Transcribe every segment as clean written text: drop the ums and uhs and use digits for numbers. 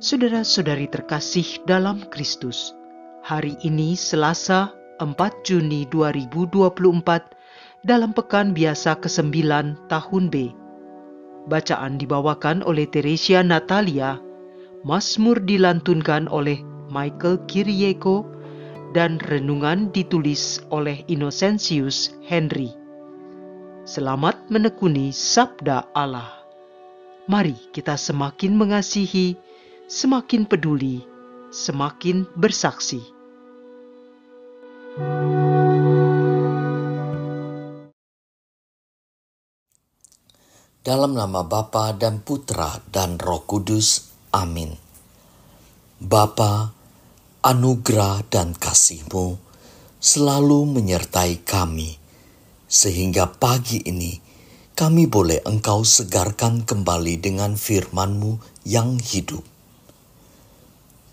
Saudara-saudari terkasih dalam Kristus, hari ini Selasa 4 Juni 2024 dalam Pekan Biasa ke-9 tahun B. Bacaan dibawakan oleh Teresia Natalia, Mazmur dilantunkan oleh Michael Kirieko, dan renungan ditulis oleh Innocentius Henry. Selamat menekuni Sabda Allah. Mari kita semakin mengasihi, semakin peduli, semakin bersaksi. Dalam nama Bapa dan Putra dan Roh Kudus. Amin. Bapa, anugerah dan kasih-Mu selalu menyertai kami, sehingga pagi ini kami boleh Engkau segarkan kembali dengan firman-Mu yang hidup.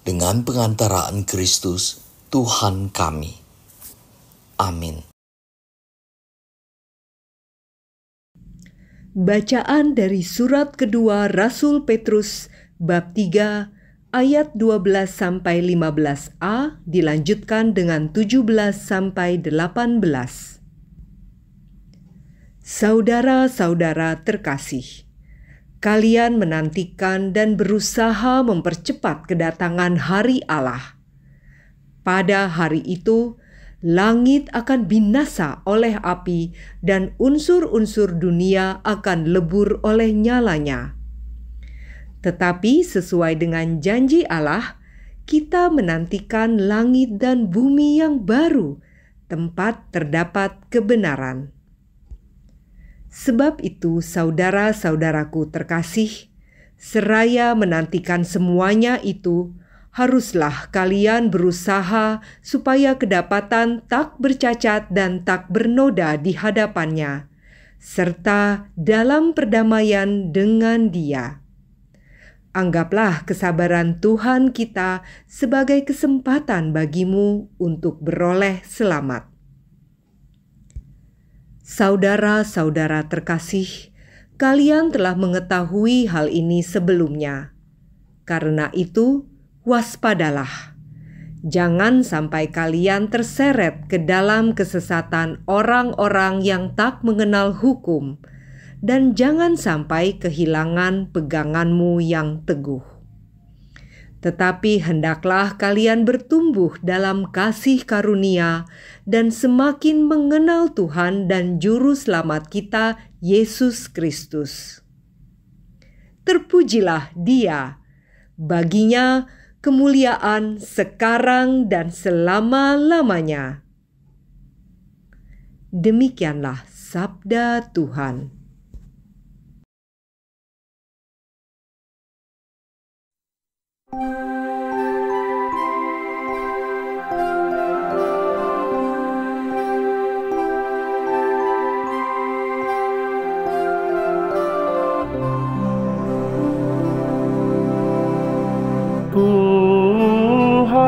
Dengan pengantaraan Kristus, Tuhan kami. Amin. Bacaan dari surat kedua Rasul Petrus bab 3 ayat 12-15a dilanjutkan dengan 17-18. Saudara-saudara terkasih, kalian menantikan dan berusaha mempercepat kedatangan hari Allah. Pada hari itu, langit akan binasa oleh api dan unsur-unsur dunia akan lebur oleh nyalanya. Tetapi sesuai dengan janji Allah, kita menantikan langit dan bumi yang baru, tempat terdapat kebenaran. Sebab itu, saudara-saudaraku terkasih, seraya menantikan semuanya itu, haruslah kalian berusaha supaya kedapatan tak bercacat dan tak bernoda di hadapannya, serta dalam perdamaian dengan Dia. Anggaplah kesabaran Tuhan kita sebagai kesempatan bagimu untuk beroleh selamat. Saudara-saudara terkasih, kalian telah mengetahui hal ini sebelumnya. Karena itu, waspadalah. Jangan sampai kalian terseret ke dalam kesesatan orang-orang yang tak mengenal hukum, dan jangan sampai kehilangan peganganmu yang teguh. Tetapi hendaklah kalian bertumbuh dalam kasih karunia dan semakin mengenal Tuhan dan Juru Selamat kita, Yesus Kristus. Terpujilah Dia, baginya kemuliaan sekarang dan selama-lamanya. Demikianlah sabda Tuhan. Tuhan,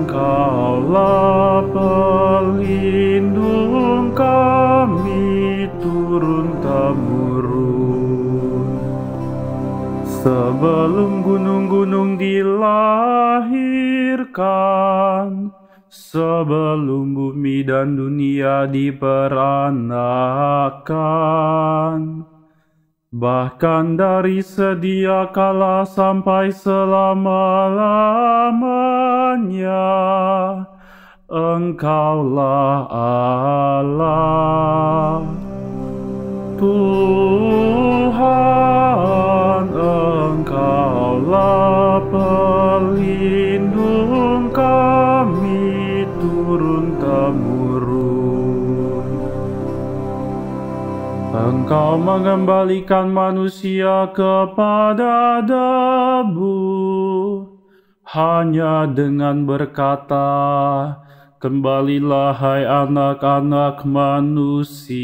Engkaulah pelindung kami turun-temurun. Sebelum gunung-gunung dilahirkan, sebelum bumi dan dunia diperanakan, bahkan dari sedia kala sampai selama-lamanya, Engkaulah Allah. Tuhan, Engkaulah pelindung kami turun-temurun. Engkau mengembalikan manusia kepada debu, hanya dengan berkata, "Kembalilah hai anak-anak manusia."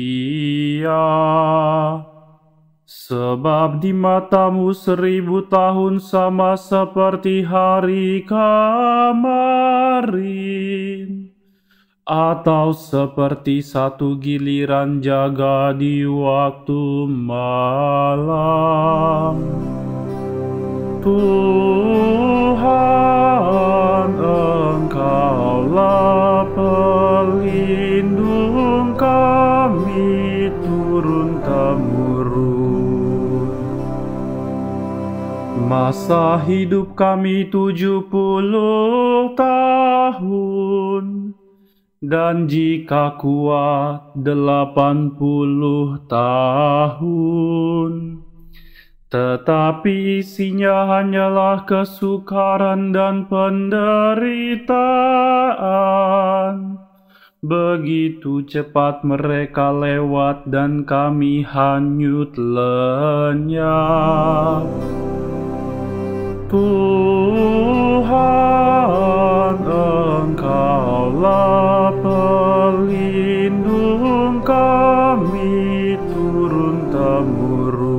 Sebab di matamu 1000 tahun sama seperti hari kemarin, atau seperti satu giliran jaga di waktu malam. Tuhan, Engkaulah pelindung kami turun-temurun. Masa hidup kami 70 tahun, dan jika kuat 80 tahun. Tetapi isinya hanyalah kesukaran dan penderitaan. Begitu cepat mereka lewat dan kami hanyut lenyap. Tuhan, Engkaulah pelindung kami turun-temurun.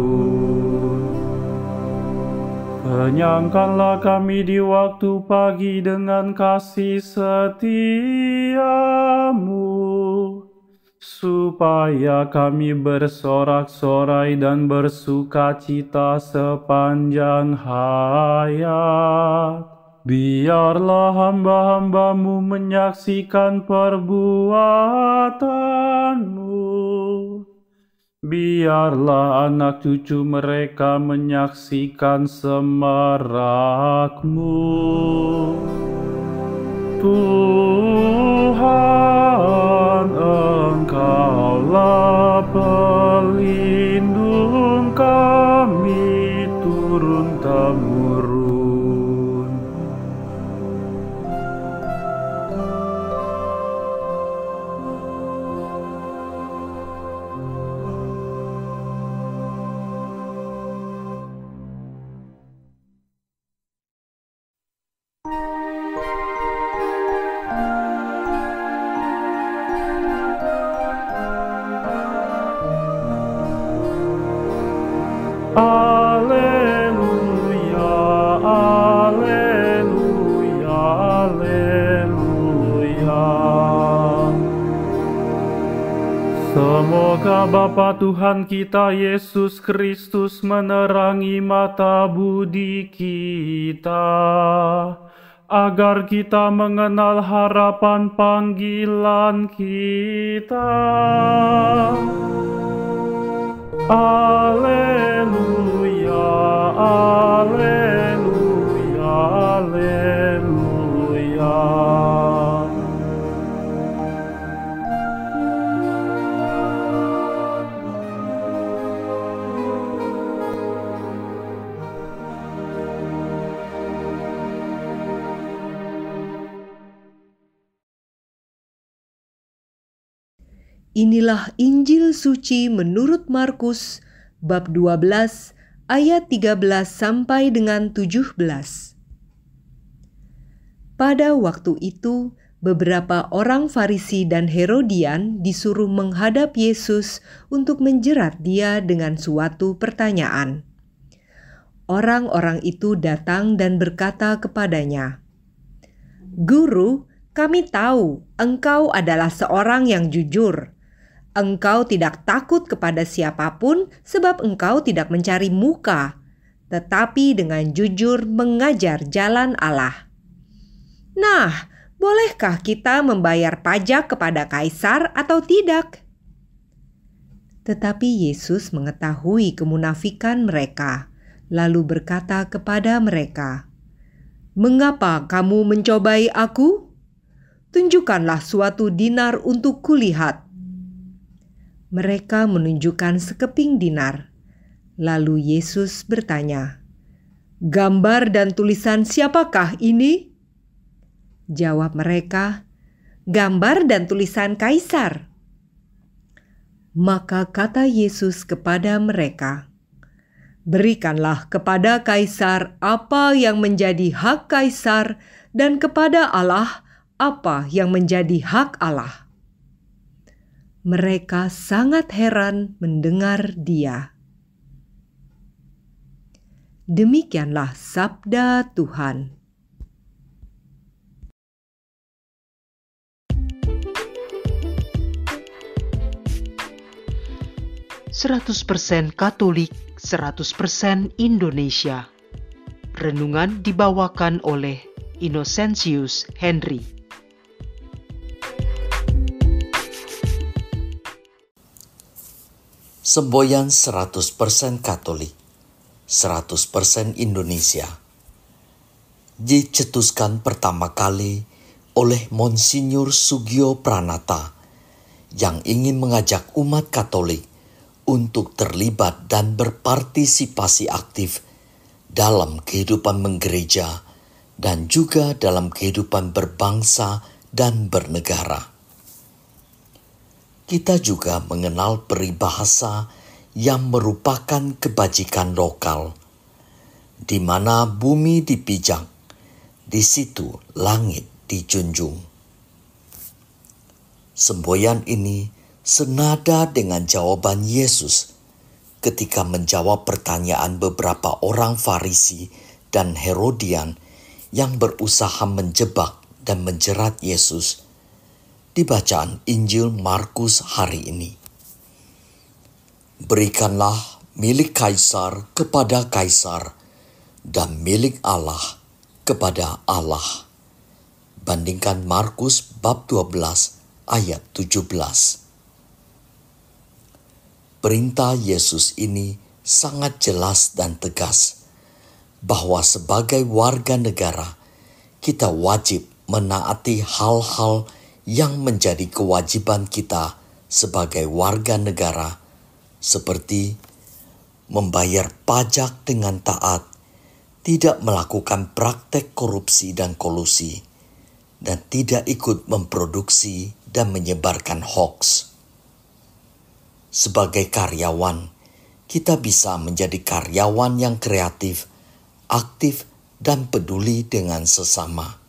Kenyangkanlah kami di waktu pagi dengan kasih setiamu, supaya kami bersorak-sorai dan bersukacita sepanjang hayat. Biarlah hamba-hambamu menyaksikan perbuatanmu. Biarlah anak cucu mereka menyaksikan semarakmu. Tuhan, Engkaulah pelindung kami turun-temurun. Alleluia, alleluia, alleluia. Semoga Bapa Tuhan kita Yesus Kristus menerangi mata budi kita, agar kita mengenal harapan panggilan kita. Alleluia, alleluia, alleluia. Inilah Injil suci menurut Markus bab 12 ayat 13 sampai dengan 17. Pada waktu itu, beberapa orang Farisi dan Herodian disuruh menghadap Yesus untuk menjerat dia dengan suatu pertanyaan. Orang-orang itu datang dan berkata kepadanya, "Guru, kami tahu engkau adalah seorang yang jujur. Engkau tidak takut kepada siapapun sebab engkau tidak mencari muka, tetapi dengan jujur mengajar jalan Allah. Nah, bolehkah kita membayar pajak kepada kaisar atau tidak?" Tetapi Yesus mengetahui kemunafikan mereka, lalu berkata kepada mereka, "Mengapa kamu mencobai aku? Tunjukkanlah suatu dinar untuk kulihat." Mereka menunjukkan sekeping dinar. Lalu Yesus bertanya, "Gambar dan tulisan siapakah ini?" Jawab mereka, "Gambar dan tulisan kaisar." Maka kata Yesus kepada mereka, "Berikanlah kepada kaisar apa yang menjadi hak kaisar, dan kepada Allah apa yang menjadi hak Allah." Mereka sangat heran mendengar dia. Demikianlah sabda Tuhan. "100% Katolik, 100% Indonesia." Renungan dibawakan oleh Innocentius Henry. Semboyan 100% Katolik, 100% Indonesia. Dicetuskan pertama kali oleh Monsinyur Sugio Pranata yang ingin mengajak umat Katolik untuk terlibat dan berpartisipasi aktif dalam kehidupan menggereja dan juga dalam kehidupan berbangsa dan bernegara. Kita juga mengenal peribahasa yang merupakan kebajikan lokal, di mana bumi dipijak, di situ langit dijunjung. Semboyan ini senada dengan jawaban Yesus ketika menjawab pertanyaan beberapa orang Farisi dan Herodian yang berusaha menjebak dan menjerat Yesus di bacaan Injil Markus hari ini. Berikanlah milik Kaisar kepada Kaisar dan milik Allah kepada Allah. Bandingkan Markus bab 12 ayat 17. Perintah Yesus ini sangat jelas dan tegas bahwa sebagai warga negara kita wajib menaati hal-hal yang menjadi kewajiban kita sebagai warga negara, seperti membayar pajak dengan taat, tidak melakukan praktek korupsi dan kolusi, dan tidak ikut memproduksi dan menyebarkan hoaks. Sebagai karyawan, kita bisa menjadi karyawan yang kreatif, aktif, dan peduli dengan sesama.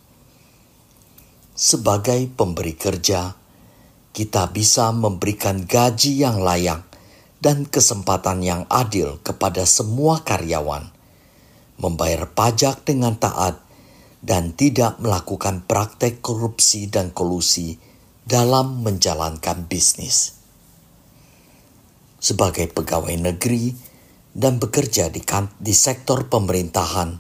Sebagai pemberi kerja, kita bisa memberikan gaji yang layak dan kesempatan yang adil kepada semua karyawan, membayar pajak dengan taat, dan tidak melakukan praktek korupsi dan kolusi dalam menjalankan bisnis. Sebagai pegawai negeri dan bekerja di sektor pemerintahan,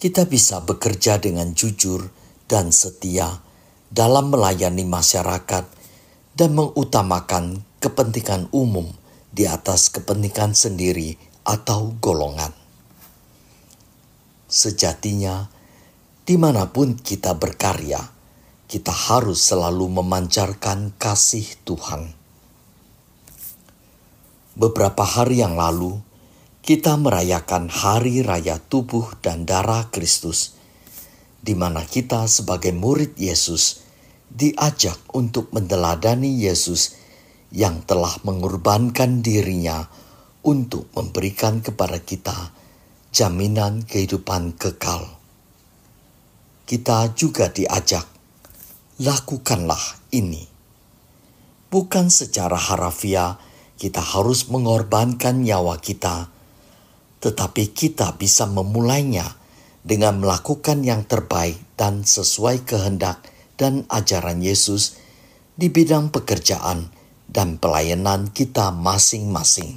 kita bisa bekerja dengan jujur dan setia dalam melayani masyarakat dan mengutamakan kepentingan umum di atas kepentingan sendiri atau golongan. Sejatinya, dimanapun kita berkarya, kita harus selalu memancarkan kasih Tuhan. Beberapa hari yang lalu, kita merayakan Hari Raya Tubuh dan Darah Kristus, di mana kita sebagai murid Yesus diajak untuk meneladani Yesus yang telah mengorbankan dirinya untuk memberikan kepada kita jaminan kehidupan kekal. Kita juga diajak, lakukanlah ini. Bukan secara harafiah kita harus mengorbankan nyawa kita, tetapi kita bisa memulainya dengan melakukan yang terbaik dan sesuai kehendak dan ajaran Yesus di bidang pekerjaan dan pelayanan kita masing-masing.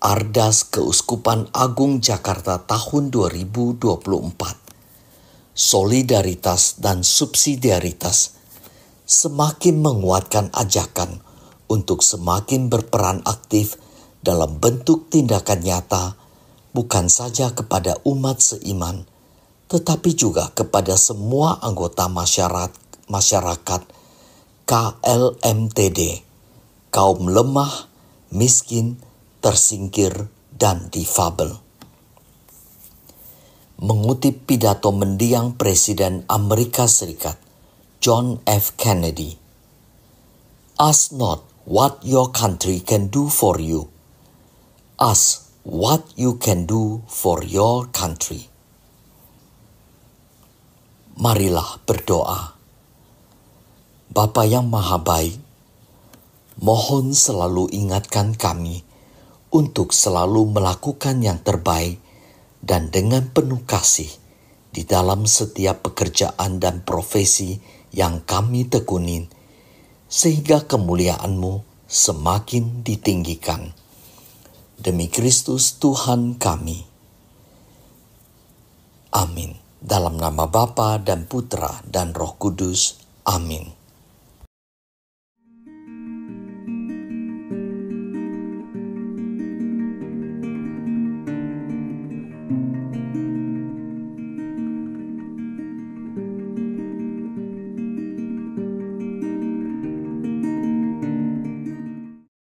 Ardas Keuskupan Agung Jakarta tahun 2024, solidaritas dan subsidiaritas, semakin menguatkan ajakan untuk semakin berperan aktif dalam bentuk tindakan nyata, bukan saja kepada umat seiman, tetapi juga kepada semua anggota masyarakat KLMTD, kaum lemah, miskin, tersingkir, dan difabel. Mengutip pidato mendiang Presiden Amerika Serikat, John F. Kennedy, "Ask not what your country can do for you. Ask what you can do for your country." Marilah berdoa. Bapa yang Maha Baik, mohon selalu ingatkan kami untuk selalu melakukan yang terbaik dan dengan penuh kasih di dalam setiap pekerjaan dan profesi yang kami tekunin, sehingga kemuliaan-Mu semakin ditinggikan. Demi Kristus Tuhan kami. Amin. Dalam nama Bapa dan Putra dan Roh Kudus. Amin.